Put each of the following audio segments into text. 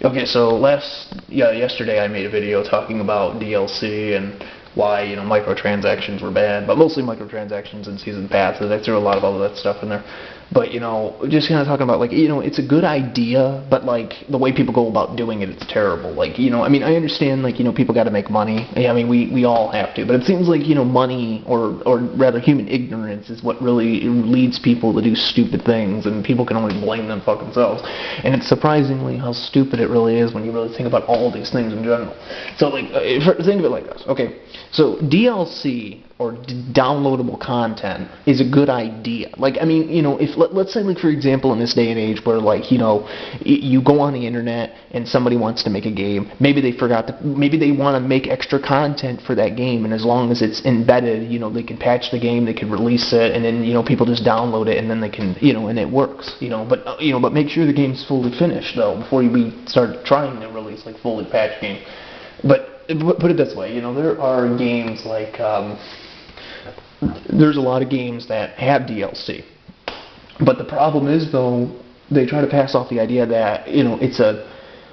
Okay, so yesterday I made a video talking about DLC and why, microtransactions were bad, but mostly microtransactions and season passes. I threw a lot of all of that stuff in there. But, just kind of talking about, it's a good idea, but, the way people go about doing it, it's terrible. I understand, people got to make money. We all have to. But it seems like, money, or rather human ignorance is what really leads people to do stupid things, and people can only blame them fucking selves. And it's surprisingly how stupid it really is when you really think about all these things in general. So, think of it like this. Okay, so DLC, or downloadable content, is a good idea. If let's say, for example, in this day and age where, you go on the internet and somebody wants to make a game, maybe they want to make extra content for that game, and as long as it's embedded, they can patch the game, they can release it, and then, people just download it, and then they can, and it works, but make sure the game's fully finished, though, before you start trying to release, fully patched game. But put it this way, there are games there's a lot of games that have DLC. But the problem is, though, they try to pass off the idea that, it's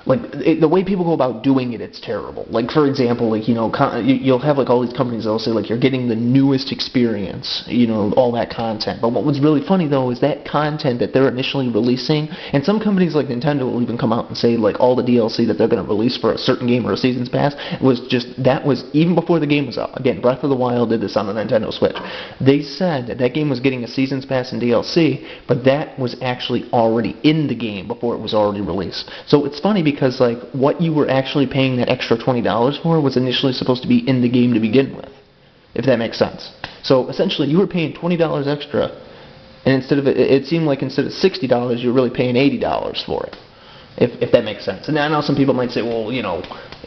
the way people go about doing it, it's terrible. For example, you'll have, all these companies that'll say, you're getting the newest experience, all that content. But what was really funny, though, is that content that they're initially releasing, and some companies like Nintendo will even come out and say, all the DLC that they're going to release for a certain game or a season's pass that was even before the game was out. Again, Breath of the Wild did this on the Nintendo Switch. They said that game was getting a season's pass and DLC, but that was actually already in the game before it was already released. So it's funny because what you were actually paying that extra $20 for was initially supposed to be in the game to begin with, if that makes sense. So essentially, you were paying $20 extra, and it seemed like instead of $60, you were really paying $80 for it, if that makes sense. And I know some people might say, well,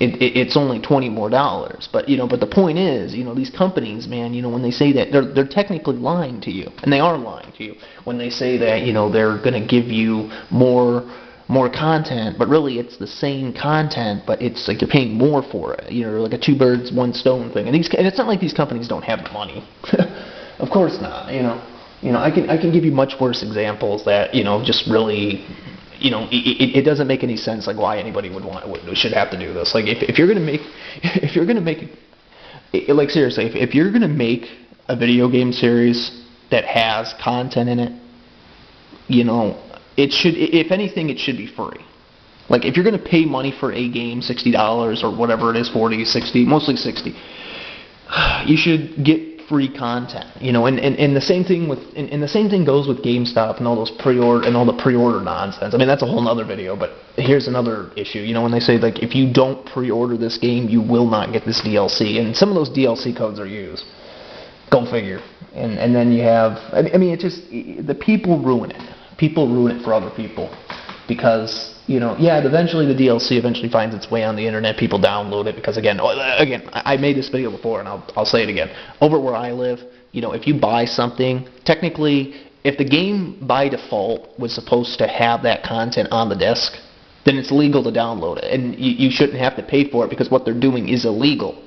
it's only $20 more, but but the point is, these companies, man, when they say that, they're technically lying to you, and they are lying to you when they say that they're going to give you more content, but really it's the same content, but it's you're paying more for it. Like a two birds, one stone thing. And it's not like these companies don't have the money. Of course not. I can give you much worse examples that just really. It doesn't make any sense why anybody should have to do this. If you're gonna make seriously, if you're gonna make a video game series that has content in it, it should, if anything, it should be free. If you're going to pay money for a game, $60 or whatever it is, 40, 60, mostly 60, you should get free content. And the same thing goes with GameStop and all those pre-order nonsense. That's a whole other video. But here's another issue. when they say if you don't pre-order this game, you will not get this DLC, and some of those DLC codes are used. Go figure. And then you have, the people ruin it. People ruin it for other people because, eventually the DLC finds its way on the internet. People download it because, again, I made this video before, and I'll say it again. Over where I live, if you buy something, technically, if the game by default was supposed to have that content on the disc, then it's legal to download it, and you shouldn't have to pay for it because what they're doing is illegal.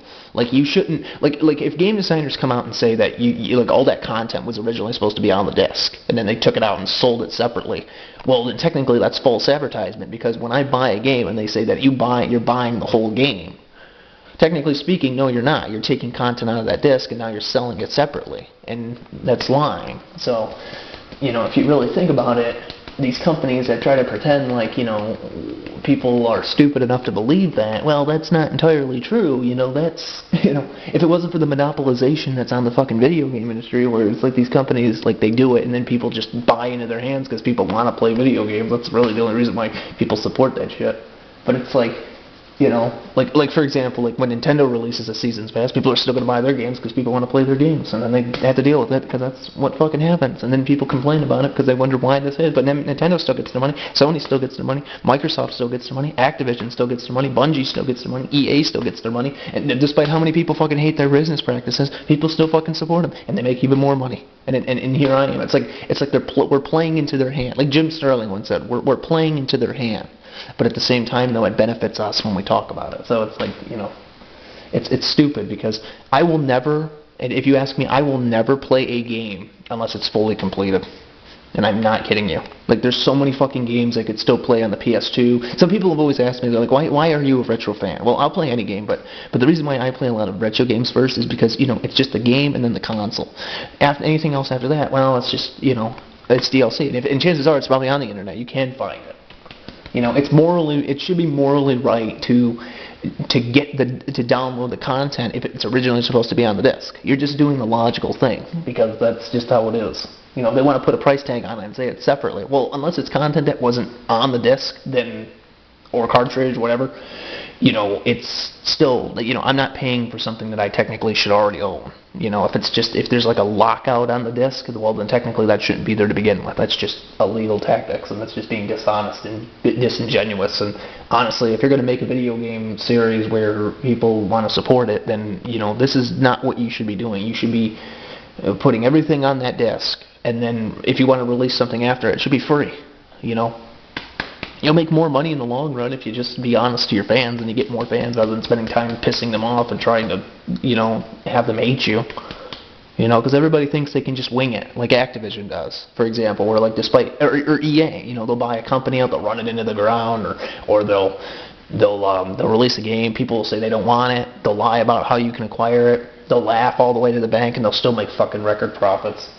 You shouldn't, if game designers come out and say that you all that content was originally supposed to be on the disc, and then they took it out and sold it separately, well, then technically that's false advertisement, because when I buy a game and they say that you're buying the whole game, technically speaking, no, you're not. You're taking content out of that disc, and now you're selling it separately, and that's lying. So, if you really think about it, these companies that try to pretend people are stupid enough to believe that, well, that's not entirely true. If it wasn't for the monopolization that's on the fucking video game industry, where it's these companies, they do it, and then people just buy into their hands because people want to play video games. That's really the only reason why people support that shit. But it's for example, when Nintendo releases a season's pass, people are still going to buy their games because people want to play their games, and then they have to deal with it because that's what fucking happens. And then people complain about it because they wonder why this is. But then Nintendo still gets their money, Sony still gets their money, Microsoft still gets their money, Activision still gets their money, Bungie still gets their money, EA still gets their money, and despite how many people fucking hate their business practices, people still fucking support them, and they make even more money. And here I am. It's like we're playing into their hand. Like Jim Sterling once said, we're playing into their hand. But at the same time, though, it benefits us when we talk about it. So it's it's stupid because I will never, and if you ask me, I will never play a game unless it's fully completed. And I'm not kidding you. Like, there's so many fucking games I could still play on the PS2. Some people have always asked me, they're like, why are you a retro fan? Well, I'll play any game, but the reason why I play a lot of retro games first is because, you know, it's just the game and then the console. After anything else after that, well, it's just, you know, it's DLC. And chances are it's probably on the internet. You can find it. You know, it should be morally right to download the content if it's originally supposed to be on the disc. You're just doing the logical thing because that's just how it is. You know, they want to put a price tag on it and say it separately. Well, unless it's content that wasn't on the disc, then, or cartridge, whatever, you know, it's still, you know, I'm not paying for something that I technically should already own. You know, if there's like a lockout on the disc, well, then technically that shouldn't be there to begin with. That's just illegal tactics, and that's just being dishonest and disingenuous. And honestly, if you're going to make a video game series where people want to support it, then, you know, this is not what you should be doing. You should be putting everything on that disc, and then if you want to release something after it should be free, you know. You'll make more money in the long run if you just be honest to your fans and you get more fans rather than spending time pissing them off and trying to, you know, have them hate you. You know, because everybody thinks they can just wing it, like Activision does, for example, where like or EA, you know, they'll buy a company out, they'll run it into the ground, or they'll release a game, people will say they don't want it, they'll lie about how you can acquire it, they'll laugh all the way to the bank, and they'll still make fucking record profits.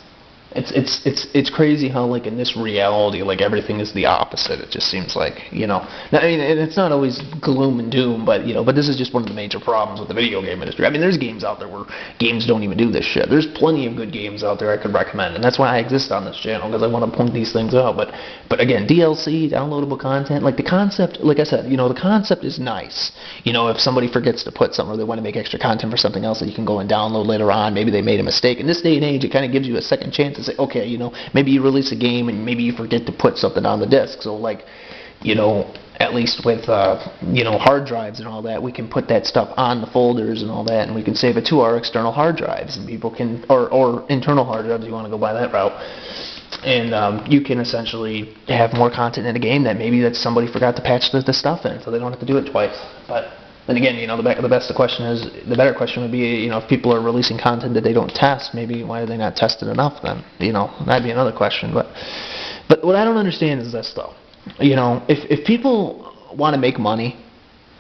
It's crazy how, like, in this reality, like, everything is the opposite. It just seems like, you know. Now, I mean, it's not always gloom and doom, but, you know, but this is just one of the major problems with the video game industry. I mean, there's games out there where games don't even do this shit. There's plenty of good games out there I could recommend, and that's why I exist on this channel, because I want to point these things out. But again, DLC, downloadable content, like, the concept, like I said, you know, the concept is nice. You know, if somebody forgets to put something, or they want to make extra content for something else that you can go and download later on, maybe they made a mistake. In this day and age, it kind of gives you a second chance to say, okay, you know, maybe you release a game and maybe you forget to put something on the disc. So, like, you know, at least with, you know, hard drives and all that, we can put that stuff on the folders and all that, and we can save it to our external hard drives, and people can, or internal hard drives, you want to go by that route. And you can essentially have more content in a game that maybe that somebody forgot to patch the stuff in, so they don't have to do it twice. But then again, you know, the better question would be, you know, if people are releasing content that they don't test, maybe why are they not tested enough then? You know, that'd be another question. But what I don't understand is this, though. You know, if people want to make money,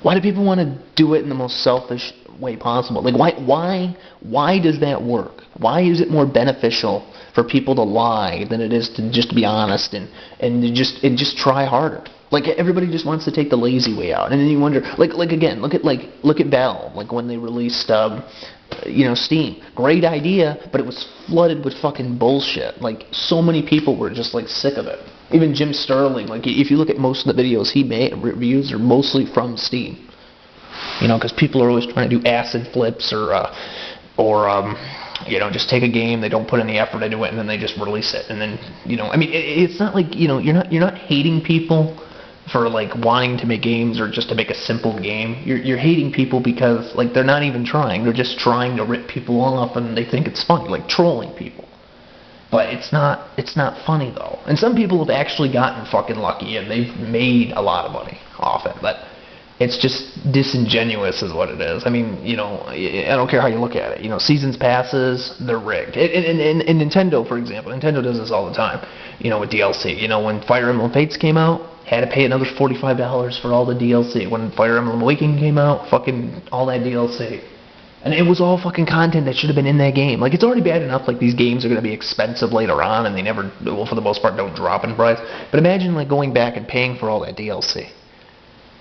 why do people want to do it in the most selfish way possible? Like, why does that work? Why is it more beneficial for people to lie than it is to just be honest and just try harder? Like, everybody just wants to take the lazy way out, and then you wonder, like again, look at Valve, like when they released, you know, Steam. Great idea, but it was flooded with fucking bullshit. Like, so many people were just like sick of it. Even Jim Sterling, like, if you look at most of the videos he made, reviews are mostly from Steam. You know, because people are always trying to do acid flips or you know, just take a game, they don't put any effort into it, and then they just release it, and then, you know, I mean, it's not like, you know, you're not hating people for, like, wanting to make games or just to make a simple game. You're hating people because, like, they're not even trying. They're just trying to rip people off, and they think it's funny, like trolling people. But it's not funny, though. And some people have actually gotten fucking lucky, and they've made a lot of money off it. But it's just disingenuous is what it is. I mean, you know, I don't care how you look at it. You know, seasons passes, they're rigged. And Nintendo, for example, Nintendo does this all the time, you know, with DLC. You know, when Fire Emblem Fates came out, had to pay another $45 for all the DLC. When Fire Emblem Awakening came out, fucking all that DLC. And it was all fucking content that should have been in that game. Like, it's already bad enough, like, these games are going to be expensive later on, and they never, well, for the most part, don't drop in price. But imagine, like, going back and paying for all that DLC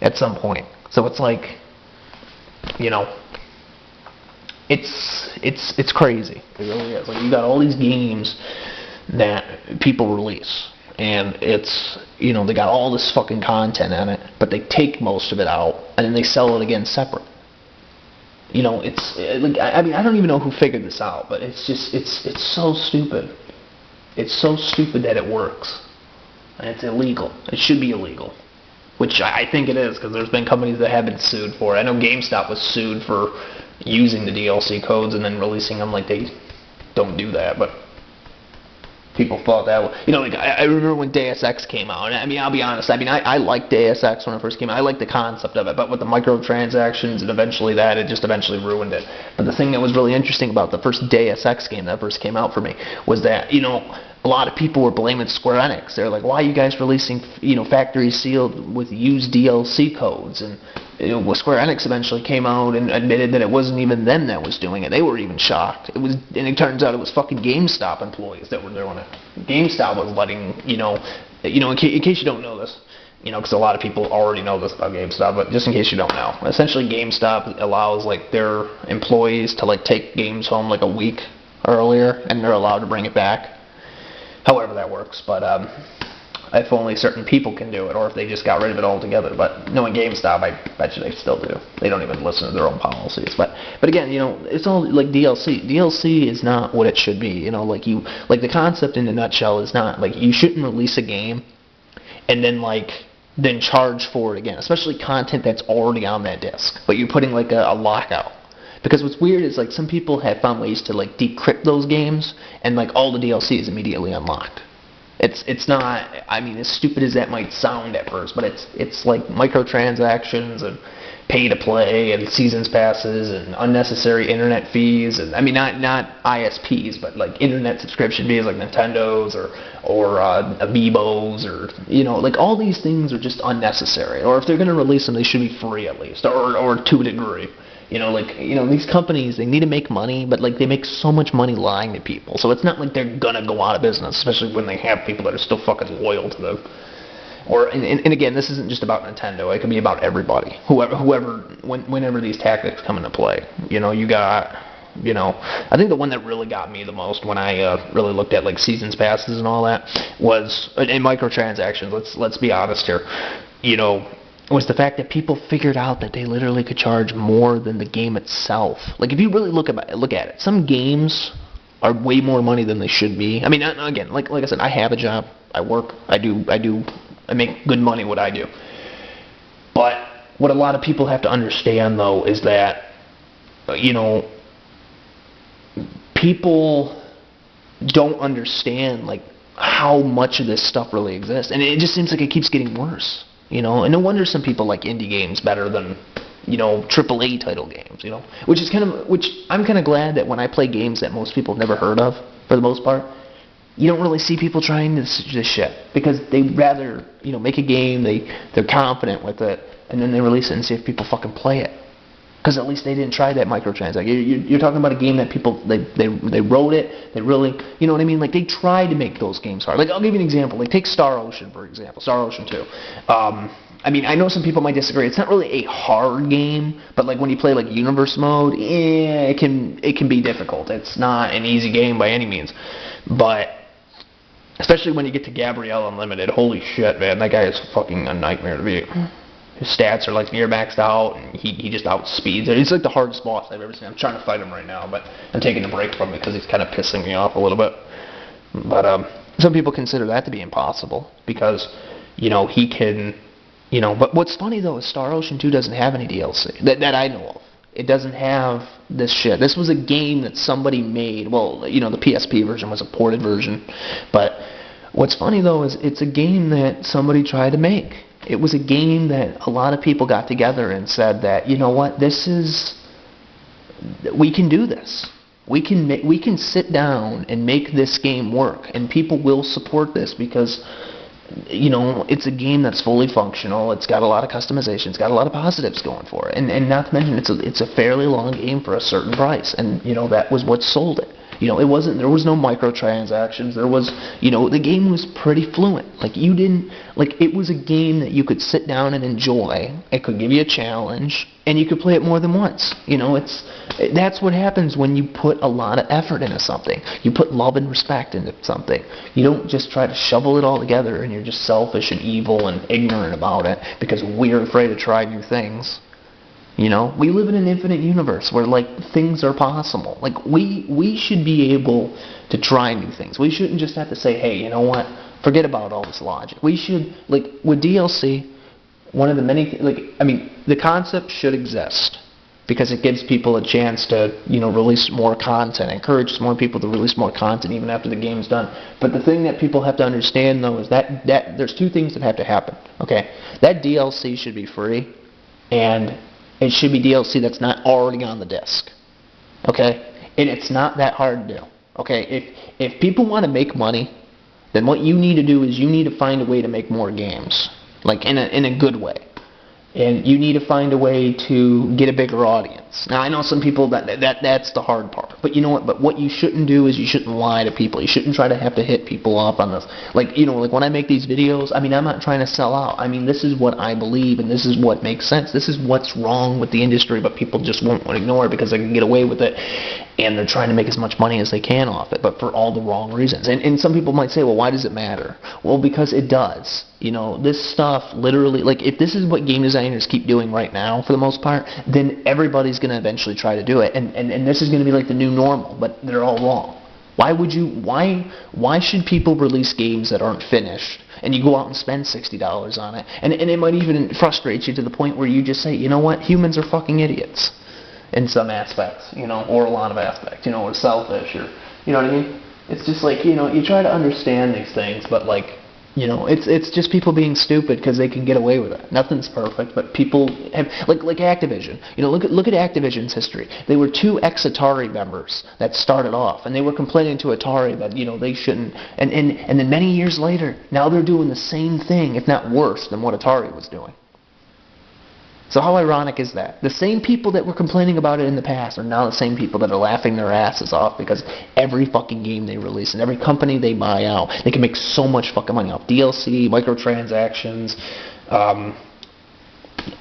at some point. So it's like, you know, it's crazy. It really is. Like, you got all these games that people release, and it's, you know, they got all this fucking content in it, but they take most of it out, and then they sell it again separate. You know, it's, like, I mean, I don't even know who figured this out, but it's just, it's so stupid. It's so stupid that it works. And it's illegal. It should be illegal. Which I think it is, because there's been companies that have been sued for it. I know GameStop was sued for using the DLC codes and then releasing them. Like, they don't do that, but people thought that was, you know, like, I remember when Deus Ex came out. I mean, I'll be honest, I mean, I liked Deus Ex when it first came out. I liked the concept of it, but with the microtransactions and eventually that, it just eventually ruined it. But the thing that was really interesting about the first Deus Ex game that first came out for me was that, you know, a lot of people were blaming Square Enix. They're like, why are you guys releasing, factory sealed with used DLC codes? And Square Enix eventually came out and admitted that it wasn't even them that was doing it. They were even shocked. And it turns out it was fucking GameStop employees that were doing it. GameStop was letting, in case you don't know this, because a lot of people already know this about GameStop, but just in case you don't know, essentially GameStop allows their employees to take games home a week earlier, and they're allowed to bring it back. However that works, but if only certain people can do it, or if they just got rid of it altogether. But knowing GameStop, I bet you they still do. They don't even listen to their own policies. But again, it's all DLC. DLC is not what it should be. The concept in a nutshell is not you shouldn't release a game and then charge for it again, especially content that's already on that disc. But you're putting a lockout. Because what's weird is some people have found ways to decrypt those games, and all the DLC is immediately unlocked. It's not, as stupid as that might sound at first, but it's microtransactions and pay to play and seasons passes and unnecessary internet fees, and not ISPs, but internet subscription fees Nintendo's or Amiibos, or all these things are just unnecessary. Or if they're going to release them, they should be free at least, or to a degree. These companies, they need to make money, but they make so much money lying to people. So it's not they're gonna go out of business, especially when they have people that are still fucking loyal to them. And again, this isn't just about Nintendo. It can be about everybody. Whenever these tactics come into play. You got, I think the one that really got me the most when I really looked at seasons passes and all that was in microtransactions. Let's be honest here. Was the fact that people figured out that they literally could charge more than the game itself. If you really look at it, some games are way more money than they should be. Again, like I said, I have a job, I work, I make good money what I do. But what a lot of people have to understand, though, is that, people don't understand, how much of this stuff really exists. And it just seems like it keeps getting worse. And no wonder some people like indie games better than, AAA title games, which I'm kind of glad that when I play games that most people have never heard of, for the most part, you don't really see people trying this shit, because they'd rather, make a game, they're confident with it, and then they release it and see if people fucking play it. Because at least they didn't try that microtransaction. You're talking about a game that people, they wrote it, they really, they tried to make those games hard. I'll give you an example. Take Star Ocean, for example, Star Ocean 2. I know some people might disagree. It's not really a hard game, but when you play universe mode, it can be difficult. It's not an easy game by any means. But especially when you get to Gabrielle Unlimited, holy shit, man, that guy is fucking a nightmare to beat. His stats are near maxed out, and he just outspeeds it. He's the hardest boss I've ever seen. I'm trying to fight him right now, but I'm taking a break from it because he's kind of pissing me off a little bit. But some people consider that to be impossible because, he can, But what's funny though is Star Ocean 2 doesn't have any DLC that I know of. It doesn't have this shit. This was a game that somebody made. Well, the PSP version was a ported version, but what's funny though is it's a game that somebody tried to make. It was a game that a lot of people got together and said that, we can do this. We can sit down and make this game work, and people will support this because, it's a game that's fully functional. It's got a lot of customization. It's got a lot of positives going for it, and not to mention it's a fairly long game for a certain price, and that was what sold it. There was no microtransactions. There was, the game was pretty fluent. It was a game that you could sit down and enjoy. It could give you a challenge, and you could play it more than once. That's what happens when you put a lot of effort into something. You put love and respect into something. You don't just try to shovel it all together, and you're just selfish and evil and ignorant about it because we're afraid to try new things. We live in an infinite universe where, things are possible. We should be able to try new things. We shouldn't just have to say, hey, you know what, forget about all this logic. We should, with DLC, one of the many, the concept should exist because it gives people a chance to, release more content, encourages more people to release more content even after the game's done. But the thing that people have to understand, though, is that there's two things that have to happen, okay? That DLC should be free, and it should be DLC that's not already on the disc, okay? And it's not that hard to do, okay? If people want to make money, then what you need to do is you need to find a way to make more games, like in a good way. And you need to find a way to get a bigger audience. Now, I know some people that's the hard part. But you know what? But what you shouldn't do is you shouldn't lie to people. You shouldn't try to have to hit people up on this. Like when I make these videos, I mean, I'm not trying to sell out. I mean, this is what I believe, and this is what makes sense. This is what's wrong with the industry, but people just won't ignore it because they can get away with it. And they're trying to make as much money as they can off it, but for all the wrong reasons. And some people might say, well, why does it matter? Well, because it does. This stuff literally, like, if this is what game designers keep doing right now, for the most part, then everybody's going to eventually try to do it. And this is going to be like the new normal, but they're all wrong. Why should people release games that aren't finished? And you go out and spend $60 on it. And it might even frustrate you to the point where you just say, you know what, humans are fucking idiots. In some aspects, or a lot of aspects, or selfish, or, you know what I mean? It's just like, you try to understand these things, but like, it's just people being stupid because they can get away with it. Nothing's perfect, but people have, like Activision. Look at Activision's history. They were 2 ex-Atari members that started off, and they were complaining to Atari that, they shouldn't, and then many years later, now they're doing the same thing, if not worse, than what Atari was doing. So how ironic is that? The same people that were complaining about it in the past are now the same people that are laughing their asses off because every fucking game they release and every company they buy out, they can make so much fucking money off DLC, microtransactions,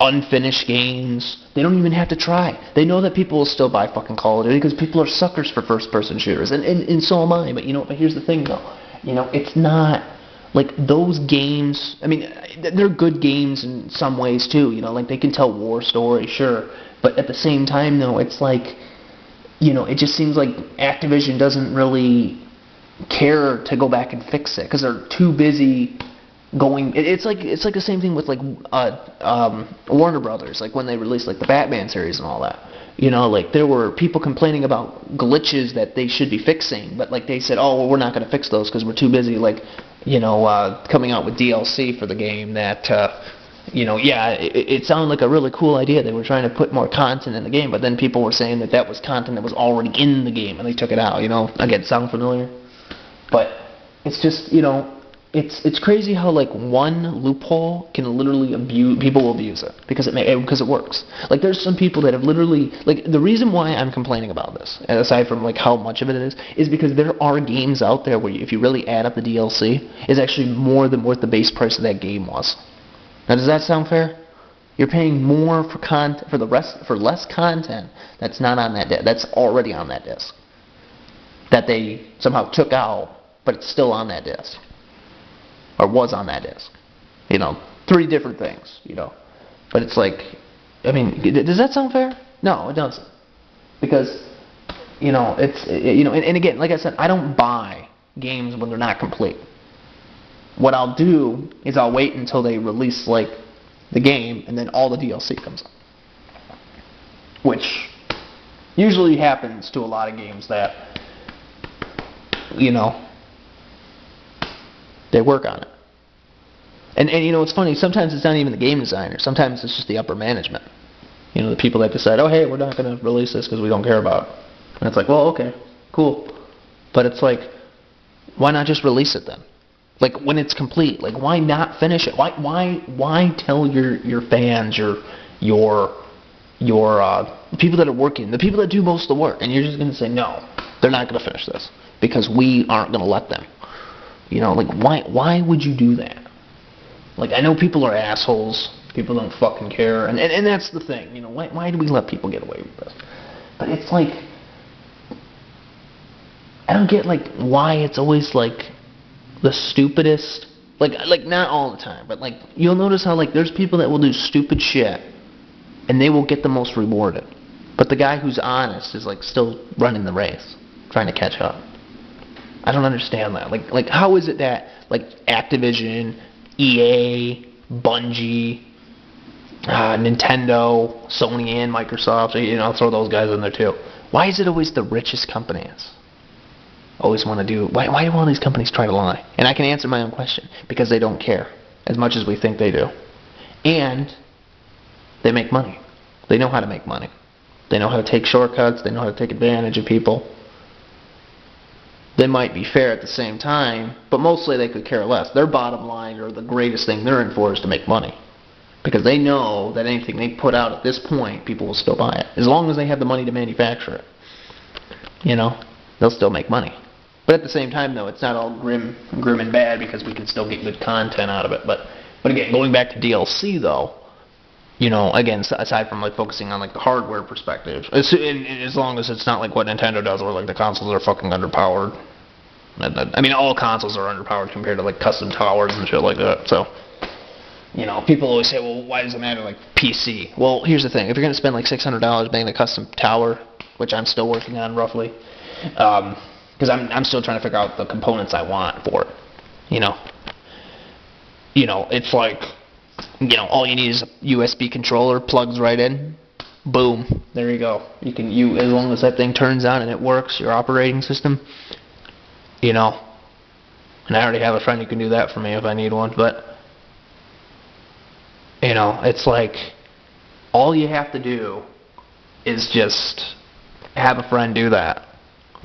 unfinished games. They don't even have to try. They know that people will still buy fucking Call of Duty because people are suckers for first-person shooters, and so am I. But but here's the thing though. It's not. Like, those games, I mean, they're good games in some ways, too, like, they can tell war stories, sure, but at the same time, though, it's like, it just seems like Activision doesn't really care to go back and fix it, because they're too busy going, it's like the same thing with, like, Warner Brothers, like, when they released, like, the Batman series and all that. Like, there were people complaining about glitches that they should be fixing, but, like, they said, oh, well, we're not going to fix those because we're too busy, like, coming out with DLC for the game that, yeah, it sounded like a really cool idea. They were trying to put more content in the game, but then people were saying that was content that was already in the game, and they took it out, Again, sound familiar? But it's just, it's crazy how, like, one loophole can literally people will abuse it because it works. Like, there's some people that have literally, like, the reason why I'm complaining about this, aside from, like, how much of it is because there are games out there where if you really add up the DLC, it's actually more than what the base price of that game was. Now, does that sound fair? You're paying more for less content that's not on that disc, that's already on that disc, that they somehow took out, but it's still on that disc. Or was on that disc. 3 different things, But it's like, I mean, does that sound fair? No, it doesn't. Because, and again, like I said, I don't buy games when they're not complete. What I'll do is I'll wait until they release, like, the game, and then all the DLC comes up. Which usually happens to a lot of games that, they work on it. And it's funny, sometimes it's not even the game designer. Sometimes it's just the upper management. The people that decide, oh, hey, we're not going to release this because we don't care about it. And it's like, well, okay, cool. But it's like, why not just release it then? Like, when it's complete, like, why not finish it? Why tell your fans, your people that are working, the people that do most of the work, and you're just going to say, no, they're not going to finish this because we aren't going to let them. Like, why would you do that? Like, I know people are assholes. People don't fucking care. And that's the thing. Why do we let people get away with this? But it's like, I don't get, like, why it's always, like, the stupidest. Like not all the time, but, like, you'll notice how, like, there's people that will do stupid shit, and they will get the most rewarded. But the guy who's honest is, like, still running the race, trying to catch up. I don't understand that. Like how is it that, like, Activision, EA, Bungie, Nintendo, Sony, and Microsoft, I'll throw those guys in there too. Why is it always the richest companies always want to do? Why do all these companies try to lie? And I can answer my own question. Because they don't care as much as we think they do. And they make money. They know how to make money. They know how to take shortcuts. They know how to take advantage of people. they might be fair at the same time, but mostly they could care less. Their bottom line, or the greatest thing they're in for, is to make money. Because they know that anything they put out at this point, people will still buy it. As long as they have the money to manufacture it. They'll still make money. But at the same time, though, it's not all grim and bad, because we can still get good content out of it. But again, going back to DLC, though, again, aside from focusing on the hardware perspective, as long as it's not like what Nintendo does, where the consoles are fucking underpowered. I mean, all consoles are underpowered compared to custom towers and shit like that. So, people always say, well, why does it matter PC? Well, here's the thing: if you're gonna spend $600 making a custom tower, which I'm still working on roughly, because I'm still trying to figure out the components I want for it. It's all you need is a USB controller, plugs right in, boom, there you go. As long as that thing turns on and it works, your operating system, and I already have a friend who can do that for me if I need one, but, it's all you have to do is just have a friend do that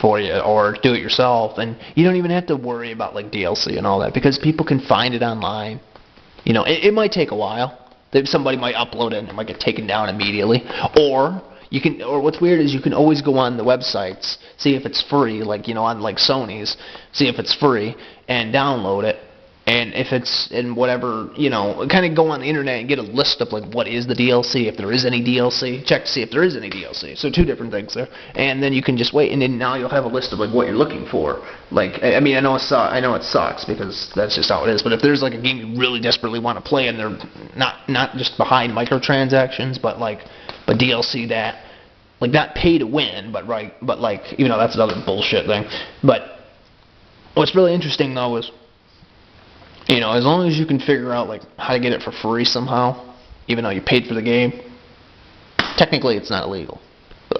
for you, or do it yourself, and you don't even have to worry about DLC and all that, because people can find it online. It might take a while. Somebody might upload it and it might get taken down immediately. Or what's weird is you can always go on the websites, see if it's free, on Sony's, see if it's free, and download it. And if it's in whatever, kind of go on the internet and get a list of what is the DLC, if there is any DLC, check to see if there is any DLC. So two different things there. And then you can just wait, and then now you'll have a list of what you're looking for. I know it sucks because that's just how it is. But if there's a game you really desperately want to play, and they're not just behind microtransactions, but DLC that not pay to win, but that's another bullshit thing. But what's really interesting though is, as long as you can figure out how to get it for free somehow, even though you paid for the game, technically it's not illegal.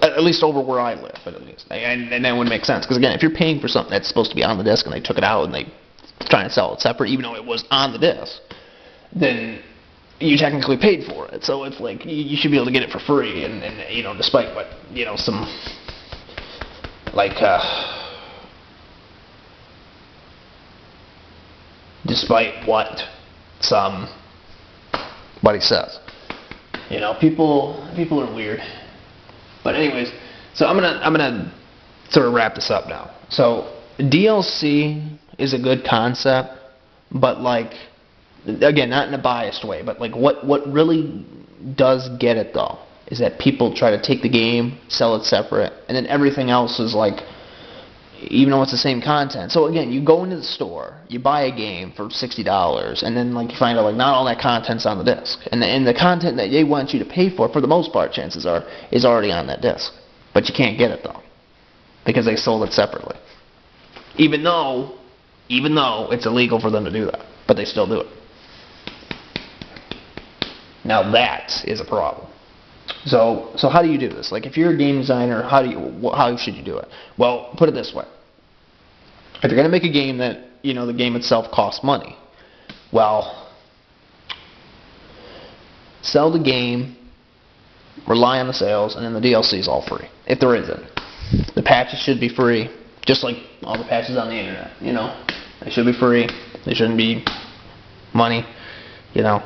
At least over where I live, at least. And that would make sense, because again, if you're paying for something that's supposed to be on the disc and they took it out and they trying to sell it separate, even though it was on the disc, then you technically paid for it. So it's you should be able to get it for free, and despite what some despite what somebody says. People are weird. But anyways, so I'm gonna sort of wrap this up now. So DLC is a good concept, but again, not in a biased way, but what really does get it though is that people try to take the game, sell it separate, and then everything else is even though it's the same content. So again, you go into the store, you buy a game for $60, and then you find out not all that content's on the disc, and the content that they want you to pay for the most part, chances are, is already on that disc. But you can't get it though, because they sold it separately. Even though it's illegal for them to do that, but they still do it. Now that is a problem. So how do you do this? If you're a game designer, how should you do it? Well, put it this way. If you're going to make a game that, the game itself costs money, well, sell the game, rely on the sales, and then the DLC is all free, if there is any. The patches should be free, just like all the patches on the internet, They should be free. They shouldn't be money, and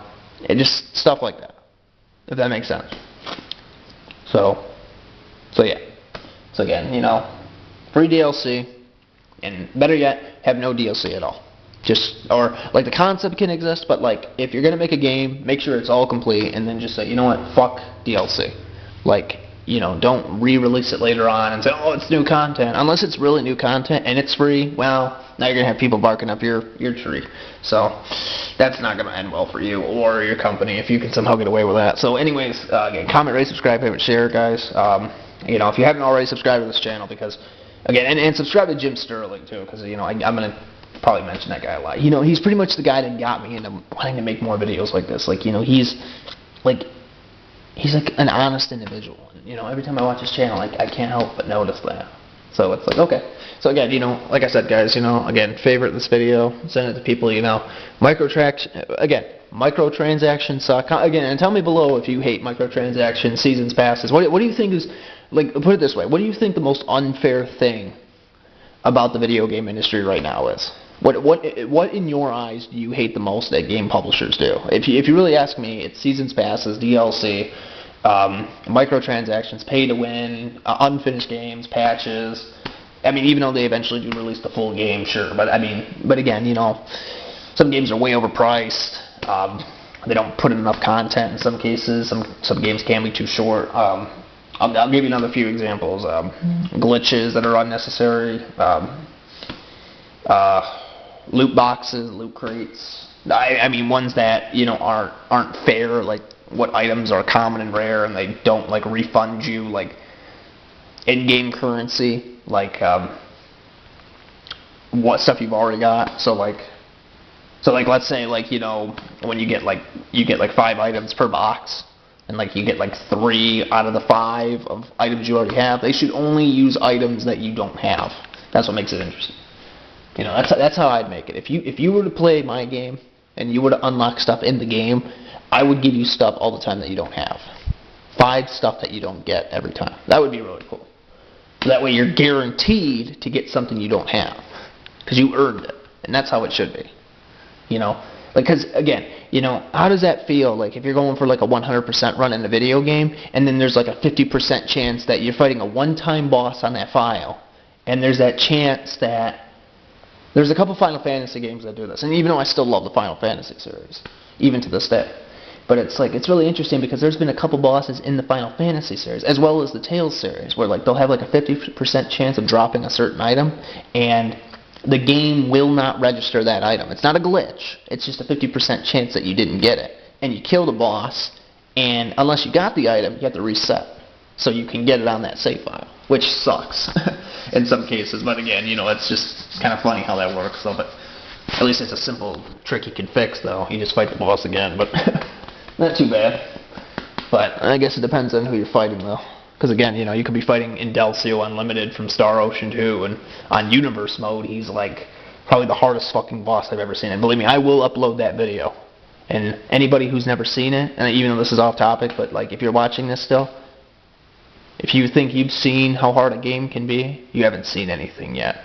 just stuff like that, if that makes sense. So yeah. So again, free DLC, and better yet, have no DLC at all. Or the concept can exist, but if you're gonna make a game, make sure it's all complete, and then just say, you know what, fuck DLC. Don't re-release it later on and say, oh, it's new content. Unless it's really new content and it's free, well, now you're going to have people barking up your tree. So that's not going to end well for you or your company if you can somehow get away with that. So anyways, again, comment, rate, subscribe, favorite, share, guys. If you haven't already, subscribed to this channel, because, again, and subscribe to Jim Sterling, too, because, I'm going to probably mention that guy a lot. He's pretty much the guy that got me into wanting to make more videos like this. He's an honest individual. Every time I watch his channel, I can't help but notice that. So it's okay. So again, like I said, guys, again, favorite this video, send it to people, microtransactions suck. Again, and tell me below if you hate microtransactions, seasons passes. What do you think is, put it this way, what do you think the most unfair thing about the video game industry right now is? What in your eyes do you hate the most that game publishers do? If you really ask me, it's seasons passes, DLC, microtransactions, pay to win, unfinished games, patches. I mean, even though they eventually do release the full game, sure. But again, some games are way overpriced. They don't put in enough content in some cases. Some games can be too short. I'll give you another few examples. Glitches that are unnecessary. Loot boxes, loot crates. I mean, ones that aren't fair. Like what items are common and rare, and they don't like refund you like in-game currency. Like what stuff you've already got. So let's say when you get 5 items per box, and you get 3 out of the 5 of items you already have, they should only use items that you don't have. That's what makes it interesting. That's how I'd make it. If you were to play my game and you were to unlock stuff in the game, I would give you stuff all the time that you don't have. 5 stuff that you don't get every time. That would be really cool. So that way you're guaranteed to get something you don't have because you earned it, and that's how it should be. Because again, how does that feel? Like if you're going for a 100% run in a video game, and then there's a 50% chance that you're fighting a one-time boss on that file, and there's that chance that there's a couple Final Fantasy games that do this, and even though I still love the Final Fantasy series, even to this day, but it's really interesting because there's been a couple bosses in the Final Fantasy series, as well as the Tales series, where they'll have a 50% chance of dropping a certain item, and the game will not register that item. It's not a glitch. It's just a 50% chance that you didn't get it. And you kill the boss, and unless you got the item, you have to reset. So you can get it on that save file, which sucks in some cases. But again, it's kind of funny how that works. So, but at least it's a simple trick you can fix, though. You just fight the boss again, but not too bad. But I guess it depends on who you're fighting, though. Because again, you could be fighting Indelcio Unlimited from Star Ocean 2, and on Universe mode, he's probably the hardest fucking boss I've ever seen. And believe me, I will upload that video. And anybody who's never seen it, and even though this is off topic, but if you're watching this still, if you think you've seen how hard a game can be, you haven't seen anything yet.